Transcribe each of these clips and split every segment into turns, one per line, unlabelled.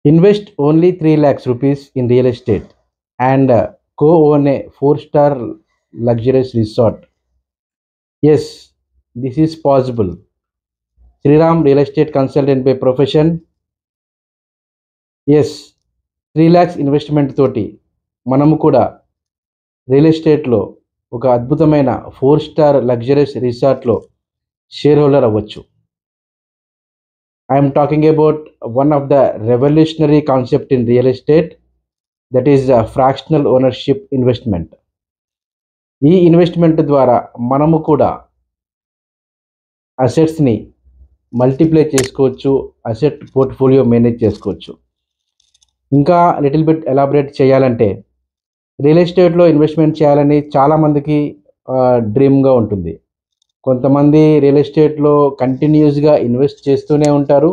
Invest only 3 lakhs rupees in real estate and co-own a 4-star luxurious resort. Yes, this is possible. Sriram real estate consultant by profession. Yes, 3 lakhs investment తోటి మనము కూడా real ఎస్టేట్లో ఒక అద్భుతమైన 4-స్టార్ luxurious రిసార్ట్లో share holder అవ్వచ్చు. I'm talking about one of the revolutionary concept in real estate, that is fractional ownership investment. ఈ investment ద్వారా మనము కూడా అసెట్స్ని మల్టిప్లై చేసుకోవచ్చు, అసెట్ పోర్ట్ఫోలియో మేనేజ్ చేసుకోవచ్చు. ఇంకా లిటిల్ బిట్ ఎలాబరేట్ చేయాలంటే, రియల్ ఎస్టేట్లో ఇన్వెస్ట్మెంట్ చేయాలని చాలామందికి డ్రీమ్గా ఉంటుంది. కొంతమంది రియల్ ఎస్టేట్లో కంటిన్యూస్గా ఇన్వెస్ట్ చేస్తూనే ఉంటారు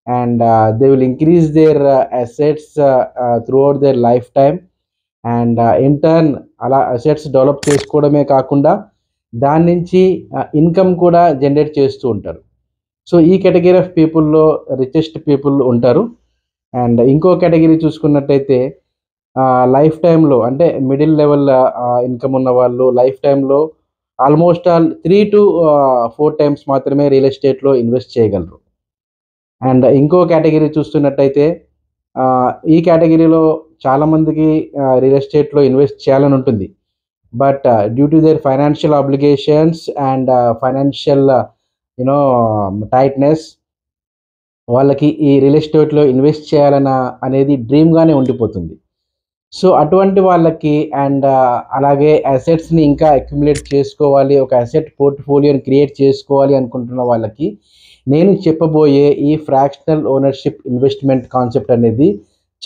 and they will increase their assets throughout their lifetime and in turn అలా అసెట్స్ డెవలప్ చేసుకోవడమే కాకుండా దాని నుంచి ఇన్కమ్ కూడా జనరేట్ చేస్తూ ఉంటారు. సో ఈ కేటగిరీ ఆఫ్ పీపుల్లో రిచెస్ట్ పీపుల్ ఉంటారు. అండ్ ఇంకో కేటగిరీ చూసుకున్నట్టయితే లైఫ్ టైంలో అంటే మిడిల్ లెవెల్ ఇన్కమ్ ఉన్న వాళ్ళు లైఫ్ టైంలో ఆల్మోస్ట్ ఆల్ 3 to 4 టైమ్స్ మాత్రమే రియల్ ఎస్టేట్లో ఇన్వెస్ట్ చేయగలరు. అండ్ ఇంకో కేటగిరీ చూస్తున్నట్టయితే ఈ కేటగిరీలో చాలామందికి రియల్ ఎస్టేట్లో ఇన్వెస్ట్ చేయాలని ఉంటుంది. But due to their financial obligations and financial tightness వాళ్ళకి ఈ రియల్ ఎస్టేట్లో ఇన్వెస్ట్ అనేది డ్రీమ్గానే ఉండిపోతుంది. సో అటువంటి వాళ్ళకి అండ్ అలాగే అసెట్స్ని ఇంకా అక్యుములేట్ చేసుకోవాలి, ఒక అసెట్ పోర్ట్ఫోలియోని క్రియేట్ చేసుకోవాలి అనుకుంటున్న వాళ్ళకి నేను చెప్పబోయే ఈ ఫ్రాక్షనల్ ఓనర్షిప్ ఇన్వెస్ట్మెంట్ కాన్సెప్ట్ అనేది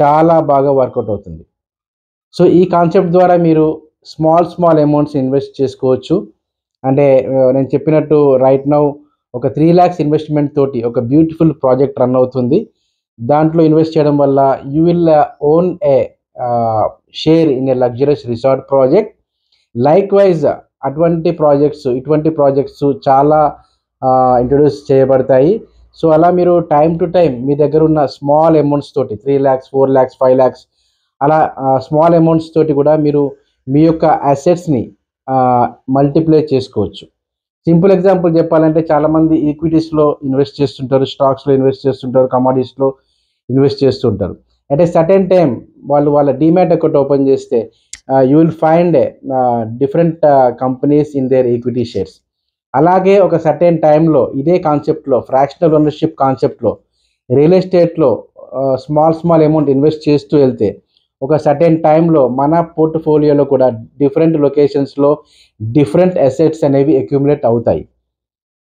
చాలా బాగా వర్కౌట్ అవుతుంది. సో ఈ కాన్సెప్ట్ ద్వారా మీరు స్మాల్ అమౌంట్స్ ఇన్వెస్ట్ చేసుకోవచ్చు. అంటే నేను చెప్పినట్టు రైట్ నౌ ఒక 3 lakhs ఇన్వెస్ట్మెంట్ తోటి ఒక బ్యూటిఫుల్ ప్రాజెక్ట్ రన్ అవుతుంది. దాంట్లో ఇన్వెస్ట్ చేయడం వల్ల you will own A share in a luxurious resort project. Like wise ఇటువంటి ప్రాజెక్ట్స్ చాలా ఇంట్రొడ్యూస్ చేయబడతాయి. సో అలా మీరు టైం టు టైం మీ దగ్గర ఉన్న స్మాల్ అమౌంట్స్ తోటి 3 lakhs 4 lakhs 5 lakhs అలా స్మాల్ అమౌంట్స్ తోటి కూడా మీరు మీ యొక్క అసెట్స్ని మల్టిప్లై చేసుకోవచ్చు. సింపుల్ ఎగ్జాంపుల్ చెప్పాలంటే చాలామంది ఈక్విటీస్లో ఇన్వెస్ట్ చేస్తుంటారు, స్టాక్స్లో ఇన్వెస్ట్ చేస్తుంటారు, కమాడిటీస్లో ఇన్వెస్ట్ చేస్తుంటారు. అట్ ఏ సర్టెన్ టైం వాళ్ళ డీమ్యాట్ అకౌంట్ ఓపెన్ చేస్తే you will find different companies in there equity shares. అలాగే ఒక సర్టెన్ టైంలో ఇదే కాన్సెప్ట్లో ఫ్రాక్షనల్ ఓనర్షిప్ కాన్సెప్ట్లో రియల్ ఎస్టేట్లో స్మాల్ అమౌంట్ ఇన్వెస్ట్ చేస్తూ వెళ్తే ఒక సర్టెన్ టైంలో మన పోర్ట్ఫోలియోలో కూడా డిఫరెంట్ లొకేషన్స్లో డిఫరెంట్ అసెట్స్ అనేవి అక్యుములేట్ అవుతాయి.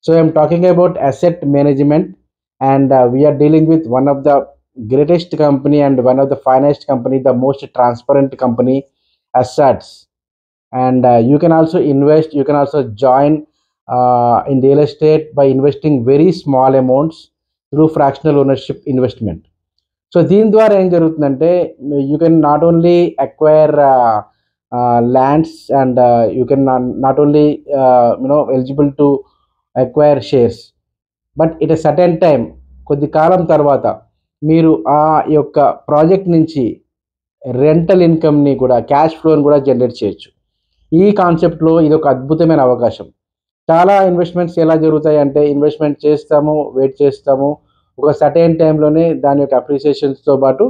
So I'm talking about asset management and we're dealing with one of the greatest company and one of the finest company, the most transparent company as such. And you can also invest, you can also join in real estate by investing very small amounts through fractional ownership investment. So దీని ద్వారా ఏం జరుగుతుందంటే you can not only acquire lands and you can not only eligible to acquire shares, but at a certain time కొద్ది కాలం తర్వాత మీరు ఆ యొక్క project నుంచి రెంటల్ ఇన్కమ్ని కూడా క్యాష్ ఫ్లోని కూడా జనరేట్ చేయొచ్చు. ఈ కాన్సెప్ట్లో ఇది ఒక అద్భుతమైన అవకాశం. చాలా ఇన్వెస్ట్మెంట్స్ ఎలా జరుగుతాయి అంటే ఇన్వెస్ట్మెంట్ చేస్తాము, వెయిట్ చేస్తాము, ఒక సర్టెన్ టైంలోనే దాని యొక్క అప్రిసియేషన్స్తో పాటు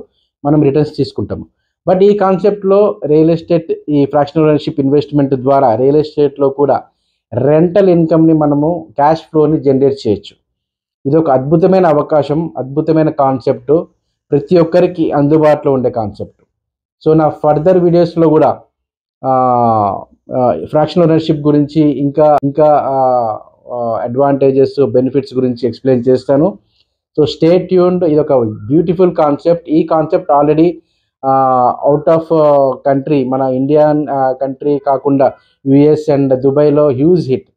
మనం రిటర్న్స్ తీసుకుంటాము. బట్ ఈ కాన్సెప్ట్లో రియల్ ఎస్టేట్ ఈ ఫ్రాక్షనల్ ఓనర్షిప్ ఇన్వెస్ట్మెంట్ ద్వారా రియల్ ఎస్టేట్లో కూడా రెంటల్ ఇన్కమ్ని మనము క్యాష్ ఫ్లోని జనరేట్ చేయొచ్చు. ఇది ఒక అద్భుతమైన అవకాశం, అద్భుతమైన కాన్సెప్ట్, ప్రతి ఒక్కరికి అందుబాటులో ఉండే కాన్సెప్ట్. సో నా ఫర్దర్ వీడియోస్లో కూడా ఫ్రాక్షనల్ ఓనర్షిప్ గురించి ఇంకా అడ్వాంటేజెస్ బెనిఫిట్స్ గురించి ఎక్స్ప్లెయిన్ చేస్తాను. So stay tuned. ఇది ఒక బ్యూటిఫుల్ కాన్సెప్ట్. ఈ concept already out of country, మన ఇండియన్ కంట్రీ కాకుండా యుఎస్ అండ్ దుబాయ్లో హ్యూజ్ హిట్.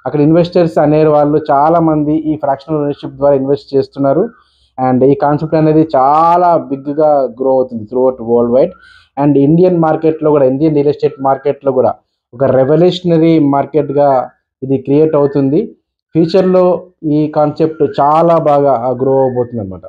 అక్కడ ఇన్వెస్టర్స్ అనే వాళ్ళు చాలామంది ఈ ఫ్రాక్షనల్ ఓనర్షిప్ ద్వారా ఇన్వెస్ట్ చేస్తున్నారు. అండ్ ఈ కాన్సెప్ట్ అనేది చాలా బిగ్గా గ్రో అవుతుంది through out world wide. And Indian real estate మార్కెట్లో కూడా ఒక రెవల్యూషనరీ మార్కెట్గా ఇది క్రియేట్ అవుతుంది. ఫ్యూచర్లో ఈ కాన్సెప్ట్ చాలా బాగా గ్రో అవబోతుంది అనమాట.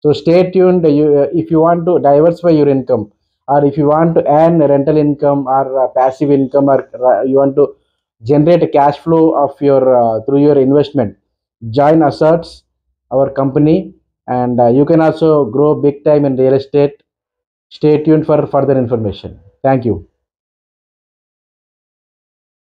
So stay tuned. If you want to diversify your income, or if you want to earn rental income or passive income, or you want to generate a cash flow of your through your investment, join Asserts, our company, and you can also grow big time in real estate. Stay tuned for further information. Thank you.